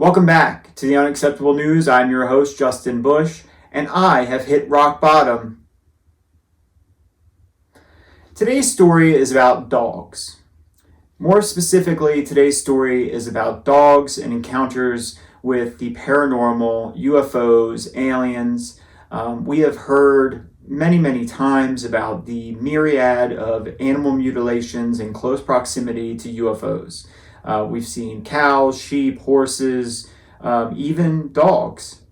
Welcome back to the Unacceptable News. I'm your host, Justin Bush, and I have hit rock bottom. Today's story is about dogs. More specifically, today's story is about dogs and encounters with the paranormal, UFOs, aliens. We have heard many times about the myriad of animal mutilations in close proximity to UFOs. We've seen cows, sheep, horses, even dogs.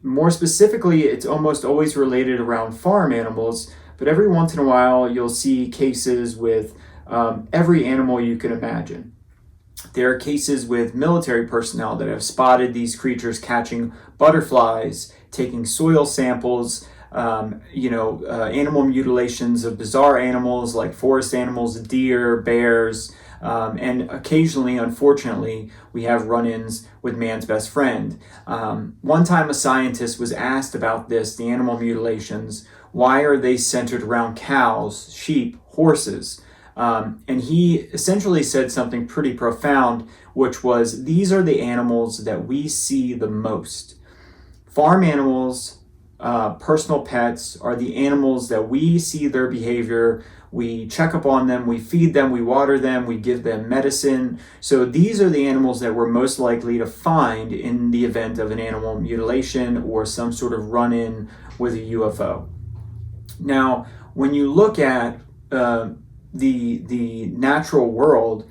More specifically, it's almost always related around farm animals, but every once in a while you'll see cases with every animal you can imagine. There are cases with military personnel that have spotted these creatures catching butterflies, taking soil samples, animal mutilations of bizarre animals like forest animals, deer, bears, and occasionally, unfortunately, we have run-ins with man's best friend. One time a scientist was asked about this, the animal mutilations. Why are they centered around cows, sheep, horses? And he essentially said something pretty profound, which was, these are the animals that we see the most. Farm animals, personal pets, are the animals that we see their behavior. We check up on them, we feed them, we water them, we give them medicine. So these are the animals that we're most likely to find in the event of an animal mutilation or some sort of run-in with a UFO. Now, when you look at the natural world,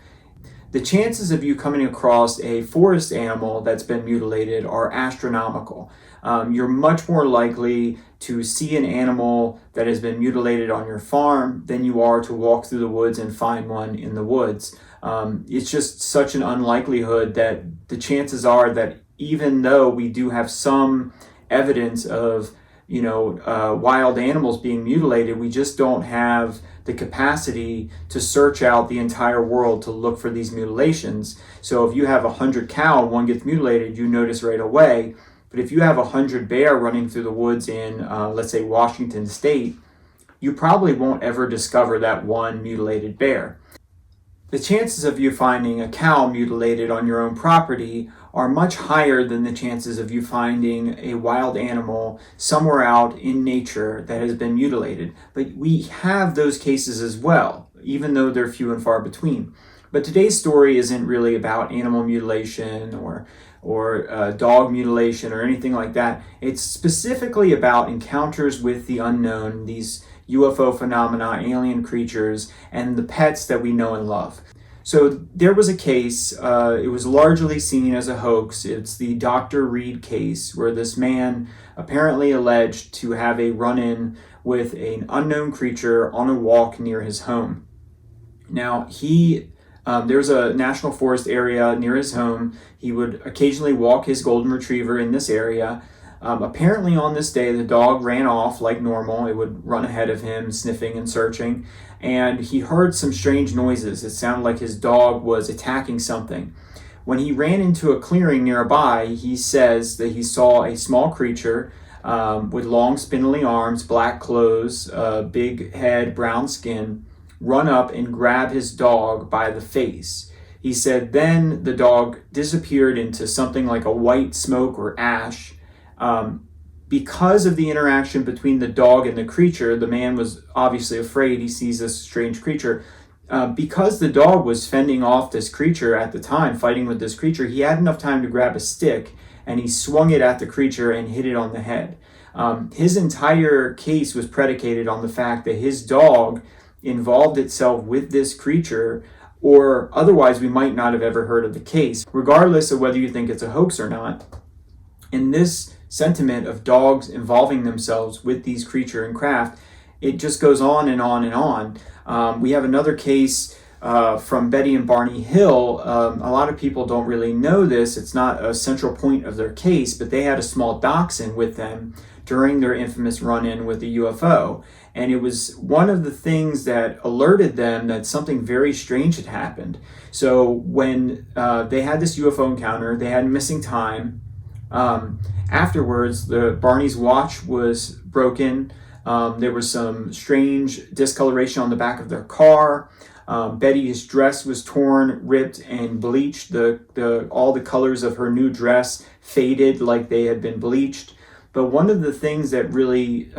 the chances of you coming across a forest animal that's been mutilated are astronomical. You're much more likely to see an animal that has been mutilated on your farm than you are to walk through the woods and find one in the woods. It's just such an unlikelihood that the chances are that even though we do have some evidence of wild animals being mutilated, we just don't have the capacity to search out the entire world to look for these mutilations. So if you have 100 cow and one gets mutilated, you notice right away. But if you have 100 bear running through the woods in, let's say, Washington State, you probably won't ever discover that one mutilated bear. The chances of you finding a cow mutilated on your own property are much higher than the chances of you finding a wild animal somewhere out in nature that has been mutilated. But we have those cases as well, even though they're few and far between. But today's story isn't really about animal mutilation or dog mutilation or anything like that. It's specifically about encounters with the unknown, these UFO phenomena, alien creatures, and the pets that we know and love. So there was a case, it was largely seen as a hoax. It's the Dr. Reed case, where this man apparently alleged to have a run-in with an unknown creature on a walk near his home. Now, there's a national forest area near his home. He would occasionally walk his golden retriever in this area. Apparently on this day, the dog ran off like normal. It would run ahead of him, sniffing and searching. And he heard some strange noises. It sounded like his dog was attacking something. When he ran into a clearing nearby, he says that he saw a small creature with long spindly arms, black clothes, big head, brown skin, run up and grab his dog by the face. He said then the dog disappeared into something like a white smoke or ash. Because of the interaction between the dog and the creature, the man was obviously afraid. He sees this strange creature. Because the dog was fending off this creature at the time, fighting with this creature, he had enough time to grab a stick and he swung it at the creature and hit it on the head. His entire case was predicated on the fact that his dog involved itself with this creature, or otherwise we might not have ever heard of the case. Regardless of whether you think it's a hoax or not, in this sentiment of dogs involving themselves with these creature and craft, it just goes on and on and on. We have another case from Betty and Barney Hill. A lot of people don't really know this. It's not a central point of their case, but they had a small dachshund with them during their infamous run-in with the UFO. And it was one of the things that alerted them that something very strange had happened. So when they had this UFO encounter, they had missing time. Afterwards, Barney's watch was broken. There was some strange discoloration on the back of their car. Betty's dress was torn, ripped, and bleached. All the colors of her new dress faded like they had been bleached. But one of the things that really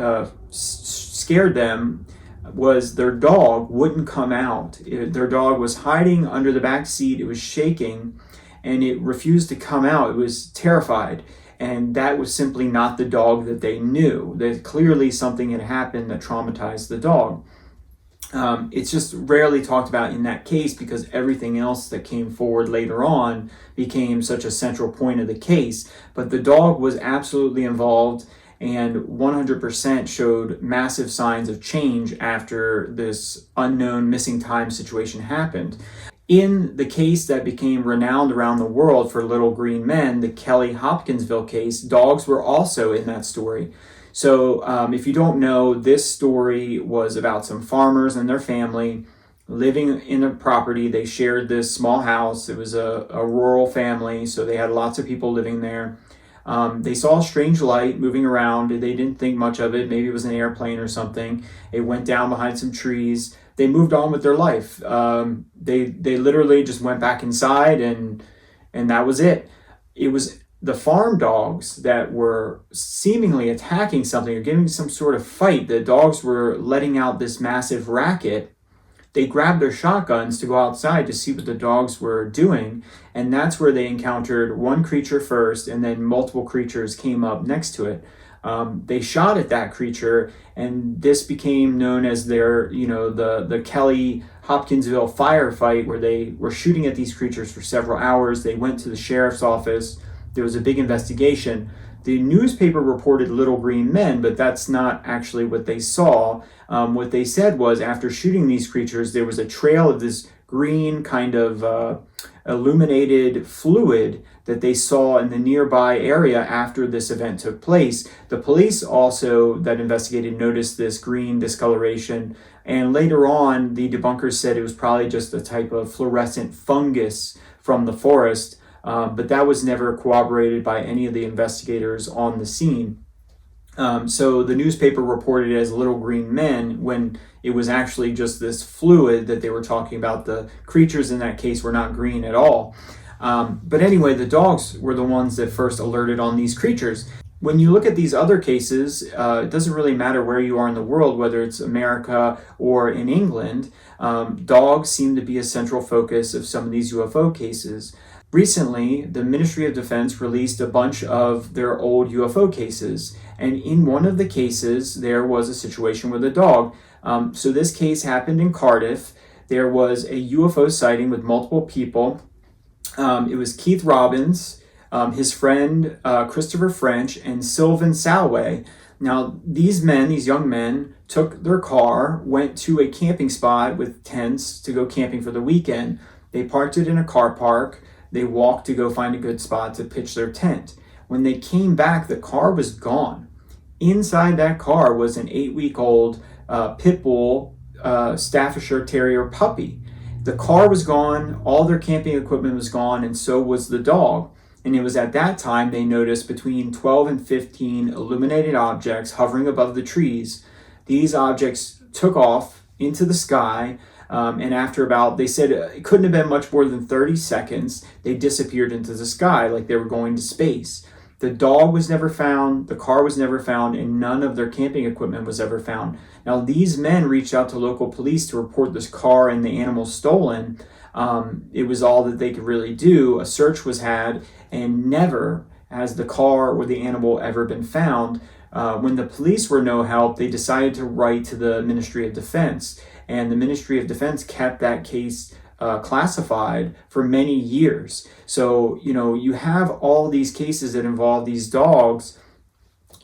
scared them was their dog wouldn't come out. Their dog was hiding under the back seat. It was shaking, and it refused to come out. It was terrified. And that was simply not the dog that they knew. That clearly something had happened that traumatized the dog. It's just rarely talked about in that case because everything else that came forward later on became such a central point of the case. But the dog was absolutely involved and 100% showed massive signs of change after this unknown missing time situation happened. In the case that became renowned around the world for Little Green Men, the Kelly Hopkinsville case, dogs were also in that story. So if you don't know, this story was about some farmers and their family living in a property. They shared this small house. It was a rural family, so they had lots of people living there. They saw a strange light moving around. They didn't think much of it. Maybe it was an airplane or something. It went down behind some trees. They moved on with their life. They literally just went back inside and that was it. It was the farm dogs that were seemingly attacking something or giving some sort of fight. The dogs were letting out this massive racket. They grabbed their shotguns to go outside to see what the dogs were doing, and that's where they encountered one creature first, and then multiple creatures came up next to it. They shot at that creature, and this became known as the Kelly Hopkinsville firefight, where they were shooting at these creatures for several hours. They went to the sheriff's office. There was a big investigation. The newspaper reported Little Green Men, but that's not actually what they saw. What they said was after shooting these creatures, there was a trail of this green kind of illuminated fluid that they saw in the nearby area after this event took place. The police also that investigated noticed this green discoloration, and later on the debunkers said it was probably just a type of fluorescent fungus from the forest, but that was never corroborated by any of the investigators on the scene. So the newspaper reported it as Little Green Men when it was actually just this fluid that they were talking about. The creatures in that case were not green at all. But anyway, the dogs were the ones that first alerted on these creatures. When you look at these other cases, it doesn't really matter where you are in the world, whether it's America or in England, dogs seem to be a central focus of some of these UFO cases. Recently, the Ministry of Defense released a bunch of their old UFO cases, and in one of the cases, there was a situation with a dog. So this case happened in Cardiff. There was a UFO sighting with multiple people. It was Keith Robbins, his friend Christopher French, and Sylvan Salway. Now, these young men, took their car, went to a camping spot with tents to go camping for the weekend. They parked it in a car park. They walked to go find a good spot to pitch their tent. When they came back, the car was gone. Inside that car was an 8-week-old pit bull Staffordshire Terrier puppy. The car was gone, all their camping equipment was gone, and so was the dog. And it was at that time they noticed between 12 and 15 illuminated objects hovering above the trees. These objects took off into the sky, and after they said it couldn't have been much more than 30 seconds, they disappeared into the sky like they were going to space. The dog was never found, the car was never found, and none of their camping equipment was ever found. Now, these men reached out to local police to report this car and the animals stolen. It was all that they could really do. A search was had, and never has the car or the animal ever been found. When the police were no help, they decided to write to the Ministry of Defense, and the Ministry of Defense kept that case classified for many years. So, you have all these cases that involve these dogs,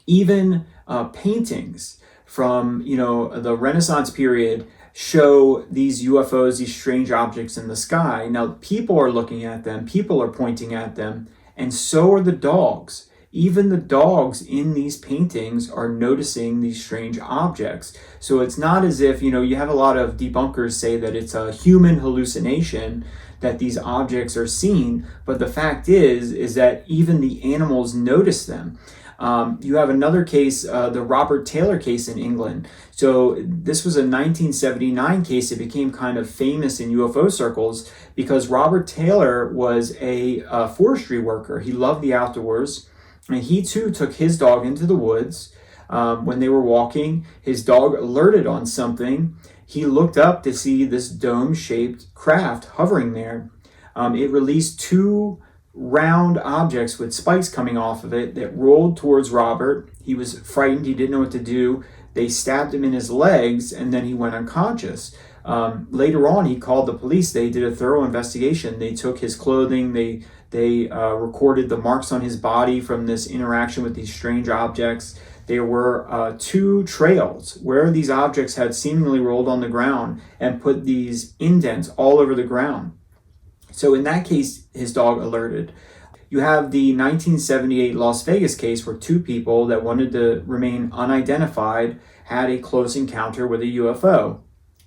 even paintings from, the Renaissance period show these UFOs, these strange objects in the sky. Now, people are looking at them, people are pointing at them, and so are the dogs. Even the dogs in these paintings are noticing these strange objects. So it's not as if, you have a lot of debunkers say that it's a human hallucination that these objects are seen, but the fact is that even the animals notice them. You have another case, the Robert Taylor case in England. So this was a 1979 case. It became kind of famous in UFO circles because Robert Taylor was a forestry worker. He loved the outdoors, and he too took his dog into the woods. When they were walking, his dog alerted on something. He looked up to see this dome-shaped craft hovering there. It released two round objects with spikes coming off of it that rolled towards Robert. He was frightened. He didn't know what to do. They stabbed him in his legs, and then he went unconscious. Later on, he called the police. They did a thorough investigation. They took his clothing. They recorded the marks on his body from this interaction with these strange objects. There were two trails where these objects had seemingly rolled on the ground and put these indents all over the ground. So in that case, his dog alerted. You have the 1978 Las Vegas case where two people that wanted to remain unidentified had a close encounter with a UFO.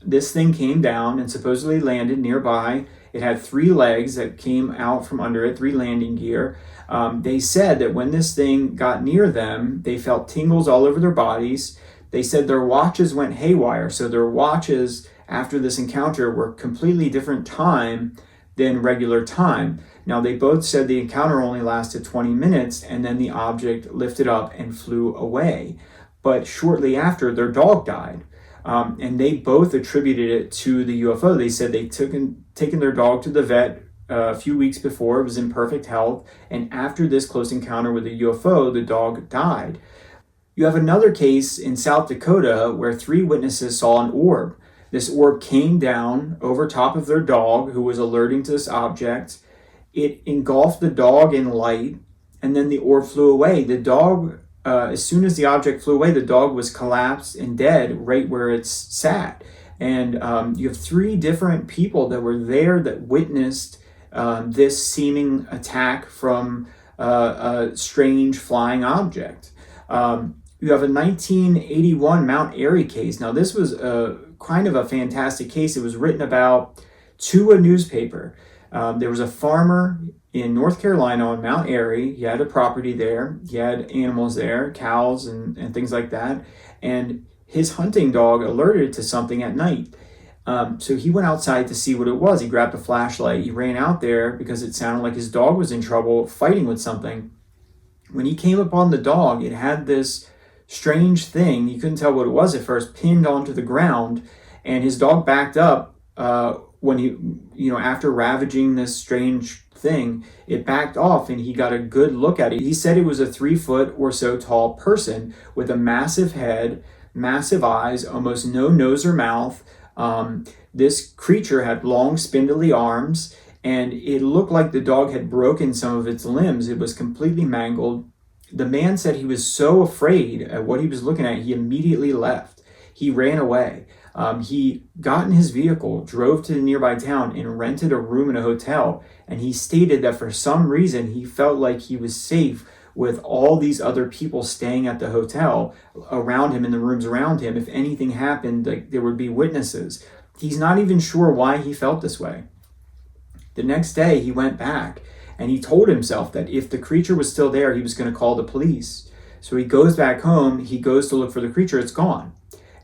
This thing came down and supposedly landed nearby. It had three legs that came out from under it, three landing gear. They said that when this thing got near them, they felt tingles all over their bodies. They said their watches went haywire. So their watches after this encounter were completely different time than regular time. Now, they both said the encounter only lasted 20 minutes and then the object lifted up and flew away. But shortly after, their dog died. And they both attributed it to the UFO. They said they'd taken their dog to the vet a few weeks before. It was in perfect health. And after this close encounter with a UFO, the dog died. You have another case in South Dakota where three witnesses saw an orb. This orb came down over top of their dog, who was alerting to this object. It engulfed the dog in light, and then the orb flew away. The dog, as soon as the object flew away, the dog was collapsed and dead right where it's sat. And you have three different people that were there that witnessed this seeming attack from a strange flying object. You have a 1981 Mount Airy case. Now, this was kind of a fantastic case. It was written about to a newspaper. There was a farmer in North Carolina on Mount Airy. He had a property there. He had animals there, cows and things like that. And his hunting dog alerted to something at night. So he went outside to see what it was. He grabbed a flashlight. He ran out there because it sounded like his dog was in trouble fighting with something. When he came upon the dog, it had this strange thing, you couldn't tell what it was at first, pinned onto the ground, and his dog backed up when he, after ravaging this strange thing, it backed off and he got a good look at it. He said it was a 3 foot or so tall person with a massive head, massive eyes, almost no nose or mouth. This creature had long spindly arms, and it looked like the dog had broken some of its limbs. It was completely mangled. The man said he was so afraid at what he was looking at, he immediately left. He ran away. He got in his vehicle, drove to the nearby town, and rented a room in a hotel. And he stated that for some reason, he felt like he was safe with all these other people staying at the hotel around him, in the rooms around him. If anything happened, there would be witnesses. He's not even sure why he felt this way. The next day, he went back. And he told himself that if the creature was still there, he was going to call the police. So he goes back home. He goes to look for the creature. It's gone.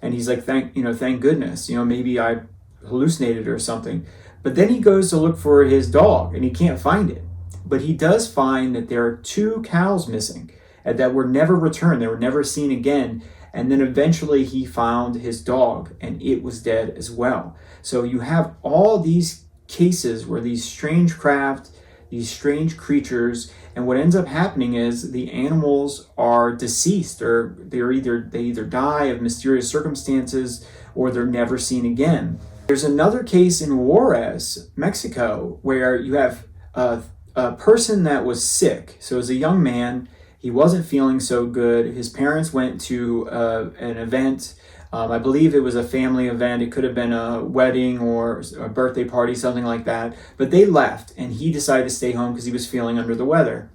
And he's like, thank goodness. Maybe I hallucinated or something. But then he goes to look for his dog, and he can't find it. But he does find that there are 2 cows missing and that were never returned. They were never seen again. And then eventually he found his dog, and it was dead as well. So you have all these cases where these strange craft, these strange creatures, and what ends up happening is the animals are deceased, or they either die of mysterious circumstances, or they're never seen again. There's another case in Juarez, Mexico, where you have a person that was sick. So as a young man, he wasn't feeling so good. His parents went to an event. I believe it was a family event. It could have been a wedding or a birthday party, something like that. But they left, and he decided to stay home because he was feeling under the weather.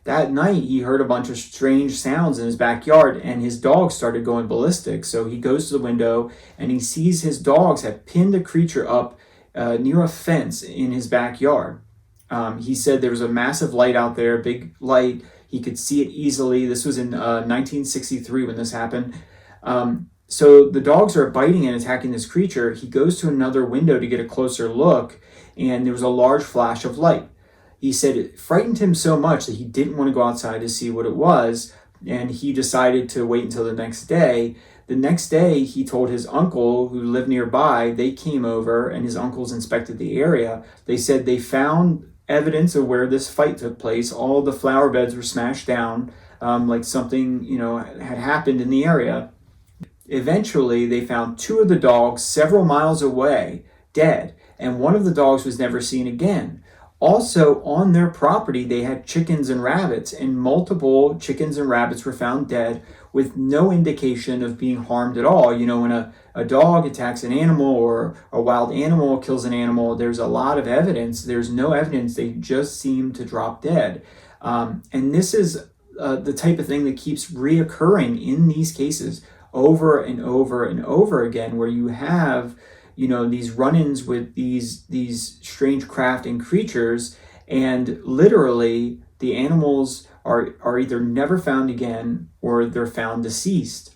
That night, he heard a bunch of strange sounds in his backyard, and his dog started going ballistic. So he goes to the window, and he sees his dogs have pinned a creature up near a fence in his backyard. He said there was a massive light out there, big light. He could see it easily. This was in 1963 when this happened. So the dogs are biting and attacking this creature. He goes to another window to get a closer look, and there was a large flash of light. He said it frightened him so much that he didn't want to go outside to see what it was, and he decided to wait until the next day. The next day, he told his uncle, who lived nearby. They came over, and his uncles inspected the area. They said they found evidence of where this fight took place. All the flower beds were smashed down, like something, had happened in the area. Eventually, they found 2 of the dogs several miles away, dead, and one of the dogs was never seen again. Also, on their property, they had chickens and rabbits, and multiple chickens and rabbits were found dead with no indication of being harmed at all. When a dog attacks an animal or a wild animal kills an animal, there's a lot of evidence. There's no evidence. They just seem to drop dead. And this is the type of thing that keeps reoccurring in these cases over and over and over again, where you have these run-ins with these strange craft and creatures, and literally the animals are either never found again or they're found deceased.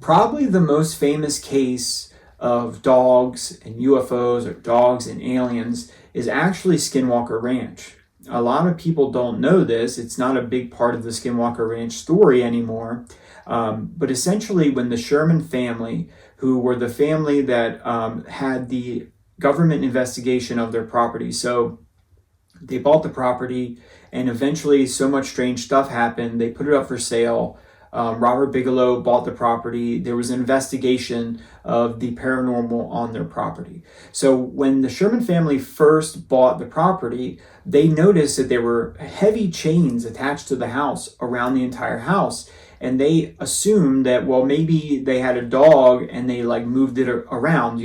Probably the most famous case of dogs and UFOs, or dogs and aliens, is actually Skinwalker Ranch. A lot of people don't know this. It's not a big part of the Skinwalker Ranch story anymore. But essentially, when the Sherman family, who were the family that had the government investigation of their property, so they bought the property, and eventually so much strange stuff happened, they put it up for sale. Robert Bigelow bought the property. There was an investigation of the paranormal on their property. So when the Sherman family first bought the property, they noticed that there were heavy chains attached to the house around the entire house. And they assumed that, well, maybe they had a dog and they moved it around,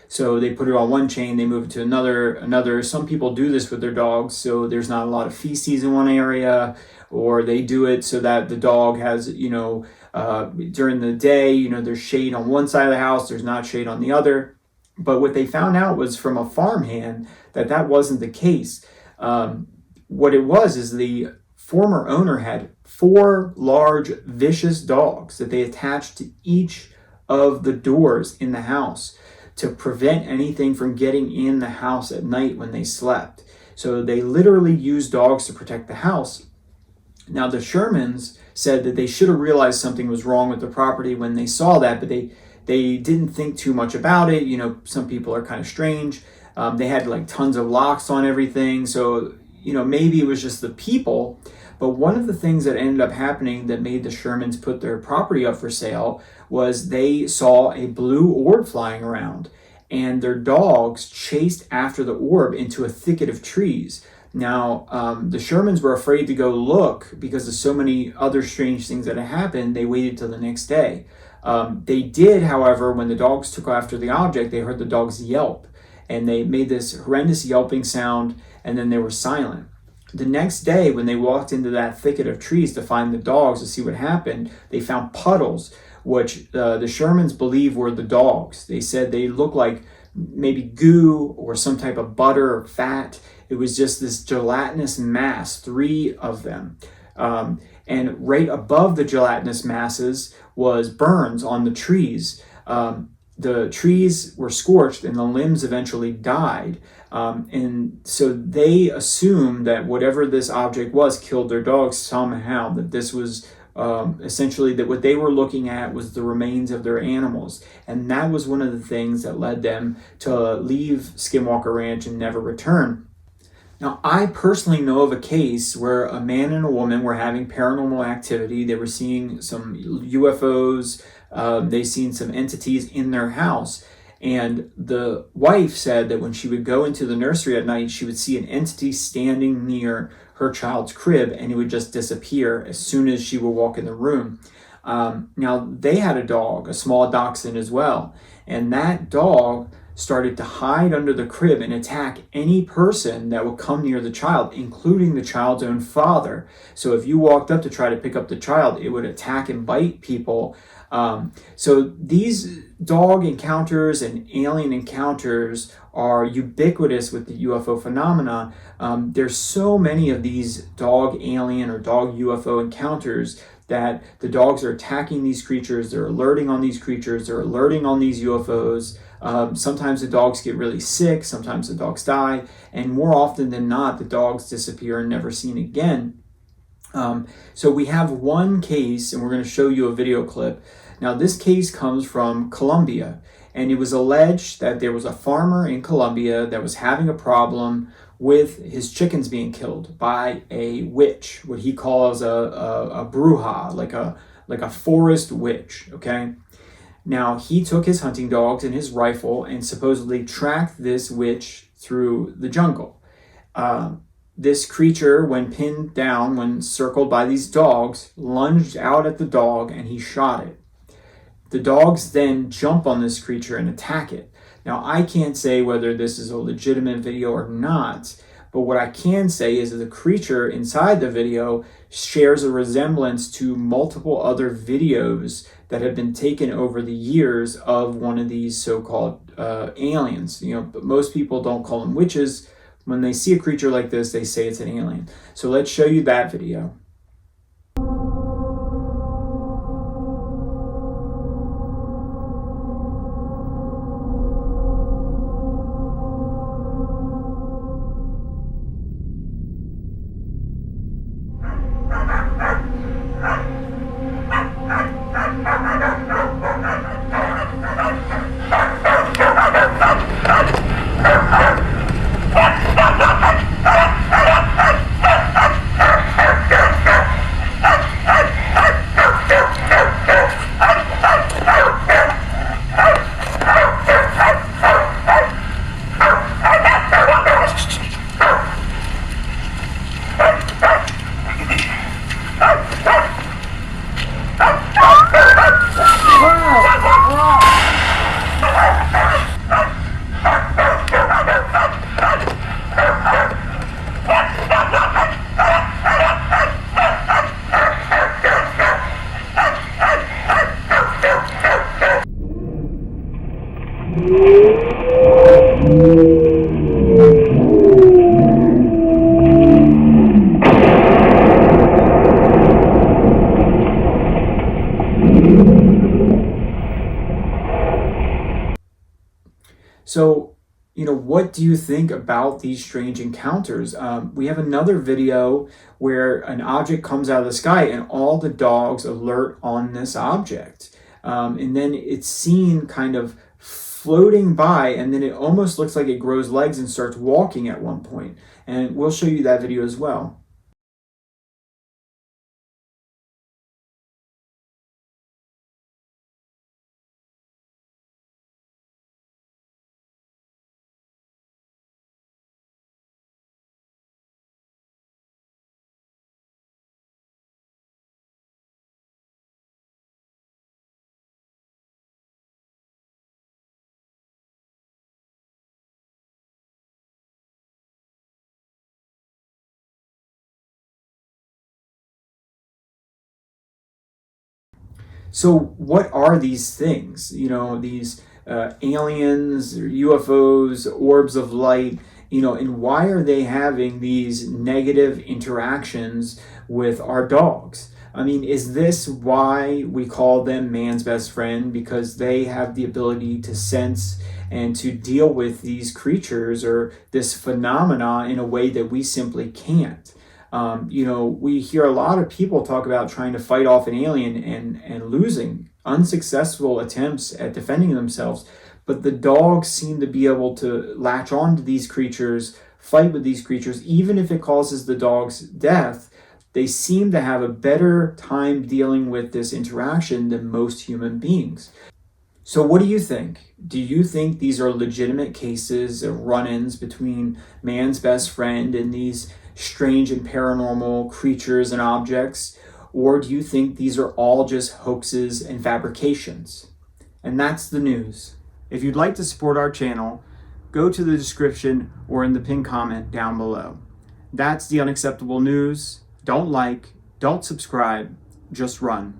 so they put it on one chain, they move it to another. Some people do this with their dogs, so there's not a lot of feces in one area, or they do it so that the dog has, during the day, there's shade on one side of the house, there's not shade on the other. But what they found out was from a farmhand that wasn't the case. What it was is the former owner had 4 large, vicious dogs that they attached to each of the doors in the house to prevent anything from getting in the house at night when they slept. So they literally used dogs to protect the house. Now, the Shermans said that they should have realized something was wrong with the property when they saw that, but they didn't think too much about it. Some people are kind of strange. They had tons of locks on everything. So, maybe it was just the people. But one of the things that ended up happening that made the Shermans put their property up for sale was they saw a blue orb flying around, and their dogs chased after the orb into a thicket of trees. Now, the Shermans were afraid to go look because of so many other strange things that had happened. They waited till the next day. They did, however, when the dogs took after the object, they heard the dogs yelp, and they made this horrendous yelping sound, and then they were silent. The next day, when they walked into that thicket of trees to find the dogs to see what happened, they found puddles, which the Shermans believe were the dogs. They said they looked like maybe goo or some type of butter or fat. It was just this gelatinous mass, 3 of them. And right above the gelatinous masses was burns on the trees. The trees were scorched and the limbs eventually died. And so they assumed that whatever this object was killed their dogs somehow, that this was essentially that what they were looking at was the remains of their animals. And that was one of the things that led them to leave Skinwalker Ranch and never return. Now, I personally know of a case where a man and a woman were having paranormal activity. They were seeing some UFOs. They seen some entities in their house. And the wife said that when she would go into the nursery at night, she would see an entity standing near her child's crib, and it would just disappear as soon as she would walk in the room. Now, they had a dog, a small dachshund as well. And that dog started to hide under the crib and attack any person that would come near the child, including the child's own father. So if you walked up to try to pick up the child, it would attack and bite people. So these dog encounters and alien encounters are ubiquitous with the UFO phenomena. There's so many of these dog alien or dog UFO encounters that the dogs are attacking these creatures, they're alerting on these creatures, they're alerting on these UFOs. Sometimes the dogs get really sick, sometimes the dogs die, and more often than not, the dogs disappear and never seen again. So we have one case, and we're going to show you a video clip. Now, this case comes from Colombia, and it was alleged that there was a farmer in Colombia that was having a problem with his chickens being killed by a witch, what he calls a bruja, like a forest witch, okay? Now, he took his hunting dogs and his rifle and supposedly tracked this witch through the jungle. This creature, when pinned down, when circled by these dogs, lunged out at the dog and he shot it. The dogs then jump on this creature and attack it. Now, I can't say whether this is a legitimate video or not, but what I can say is that the creature inside the video shares a resemblance to multiple other videos that have been taken over the years of one of these so-called aliens. But most people don't call them witches. When they see a creature like this, they say it's an alien. So let's show you that video. So, what do you think about these strange encounters? We have another video where an object comes out of the sky and all the dogs alert on this object. And then it's seen kind of floating by, and then it almost looks like it grows legs and starts walking at one point. And we'll show you that video as well. So what are these things? These aliens, or UFOs, orbs of light, and why are they having these negative interactions with our dogs? I mean, is this why we call them man's best friend? Because they have the ability to sense and to deal with these creatures or this phenomena in a way that we simply can't. We hear a lot of people talk about trying to fight off an alien and losing, unsuccessful attempts at defending themselves. But the dogs seem to be able to latch on to these creatures, fight with these creatures, even if it causes the dog's death. They seem to have a better time dealing with this interaction than most human beings. So what do you think? Do you think these are legitimate cases of run-ins between man's best friend and these strange and paranormal creatures and objects? Or do you think these are all just hoaxes and fabrications? And that's the news. If you'd like to support our channel, go to the description or in the pinned comment down below. That's the Unacceptable News. Don't like, don't subscribe, just run.